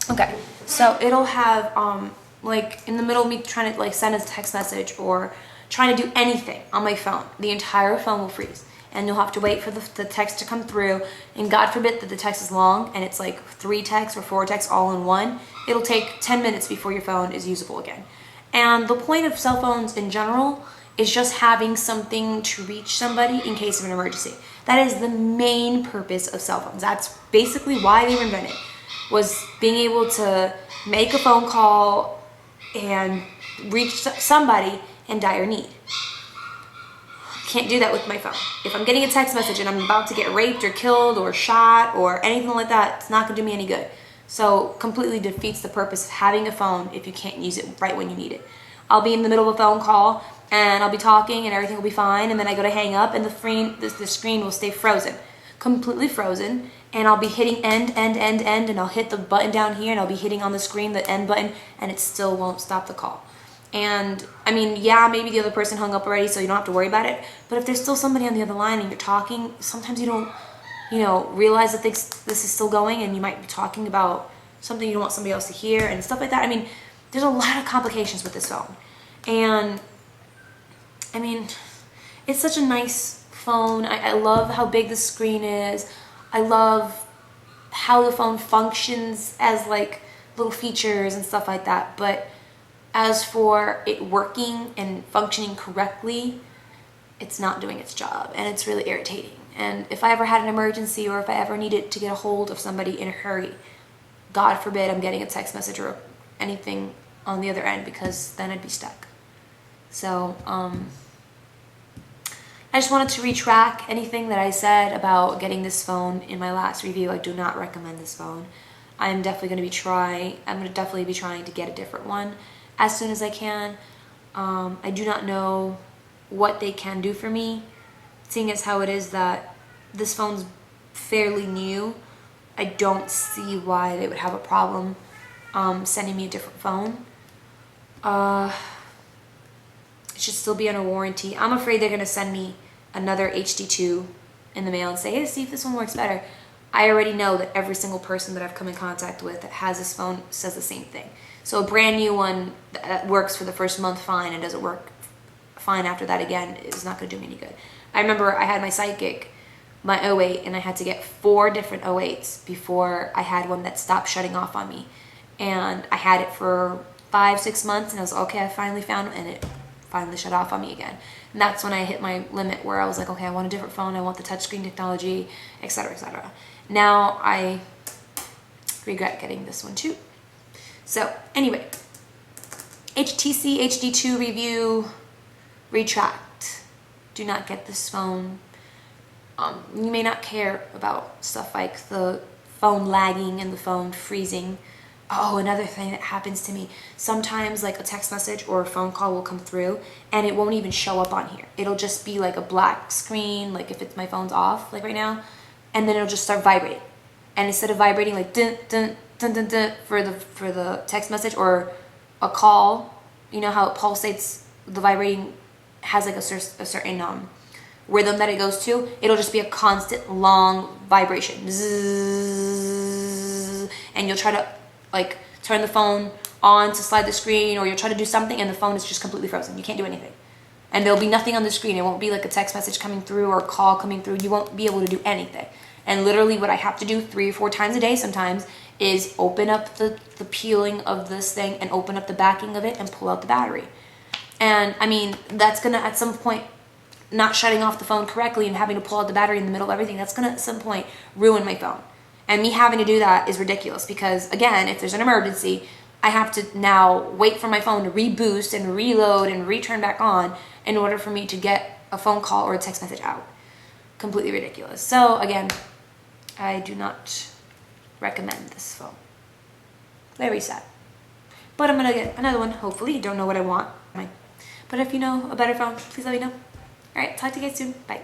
Okay, so it'll have, like in the middle of me trying to like send a text message or trying to do anything on my phone, the entire phone will freeze. And you'll have to wait for the text to come through. And God forbid that the text is long and it's like 3 texts or 4 texts all in one. It'll take 10 minutes before your phone is usable again. And the point of cell phones in general is just having something to reach somebody in case of an emergency. That is the main purpose of cell phones. That's basically why they were invented, was being able to make a phone call and reach somebody in dire need. Can't do that with my phone. If I'm getting a text message and I'm about to get raped or killed or shot or anything like that, it's not gonna do me any good. So completely defeats the purpose of having a phone if you can't use it right when you need it. I'll be in the middle of a phone call and I'll be talking and everything will be fine, and then I go to hang up and the screen will stay frozen, completely frozen, and I'll be hitting end, and I'll hit the button down here and I'll be hitting on the screen the end button and it still won't stop the call. And I mean, yeah, maybe the other person hung up already, so you don't have to worry about it. But if there's still somebody on the other line and you're talking, sometimes you don't, realize that this is still going, and you might be talking about something you don't want somebody else to hear and stuff like that. I mean, there's a lot of complications with this phone. And I mean, it's such a nice phone. I love how big the screen is. I love how the phone functions as like little features and stuff like that. But as for it working and functioning correctly, it's not doing its job, and it's really irritating. And if I ever had an emergency or if I ever needed to get a hold of somebody in a hurry, God forbid I'm getting a text message or anything on the other end, because then I'd be stuck. So I just wanted to retract anything that I said about getting this phone in my last review. I do not recommend this phone. I'm definitely going to definitely be trying to get a different one as soon as I can. I do not know what they can do for me, seeing as how it is that this phone's fairly new. I don't see why they would have a problem sending me a different phone. It should still be under warranty. I'm afraid they're going to send me another HD2 in the mail and say, hey, see if this one works better. I already know that every single person that I've come in contact with that has this phone says the same thing. So a brand new one that works for the first month fine and doesn't work fine after that again is not going to do me any good. I remember I had my Psychic, my 08, and I had to get 4 different 08s before I had one that stopped shutting off on me. And I had it for 5-6 months, and I was like, okay, I finally found it, and it finally shut off on me again. And that's when I hit my limit where I was like, okay, I want a different phone, I want the touchscreen technology, etc., etc. Now I regret getting this one too. So anyway, HTC HD2 review, retract. Do not get this phone. You may not care about stuff like the phone lagging and the phone freezing. Oh, another thing that happens to me, sometimes like a text message or a phone call will come through and it won't even show up on here. It'll just be like a black screen, like if it's my phone's off, like right now, and then it'll just start vibrating. And instead of vibrating like dun dun dun dun dun for the text message or a call, you know how it pulsates, the vibrating has like a certain rhythm that it goes to. It'll just be a constant long vibration. Zzz, and you'll try to like turn the phone on to slide the screen, or you'll try to do something and the phone is just completely frozen. You can't do anything. And there'll be nothing on the screen. It won't be like a text message coming through or a call coming through. You won't be able to do anything. And literally what I have to do 3 or 4 times a day sometimes is open up the peeling of this thing and open up the backing of it and pull out the battery. And I mean, that's gonna at some point, not shutting off the phone correctly and having to pull out the battery in the middle of everything, that's gonna at some point ruin my phone. And me having to do that is ridiculous because, again, if there's an emergency, I have to now wait for my phone to reboost and reload and return back on in order for me to get a phone call or a text message out. Completely ridiculous. So, again, I do not recommend this phone. Very sad. But I'm going to get another one, hopefully. Don't know what I want. But if you know a better phone, please let me know. All right, talk to you guys soon. Bye.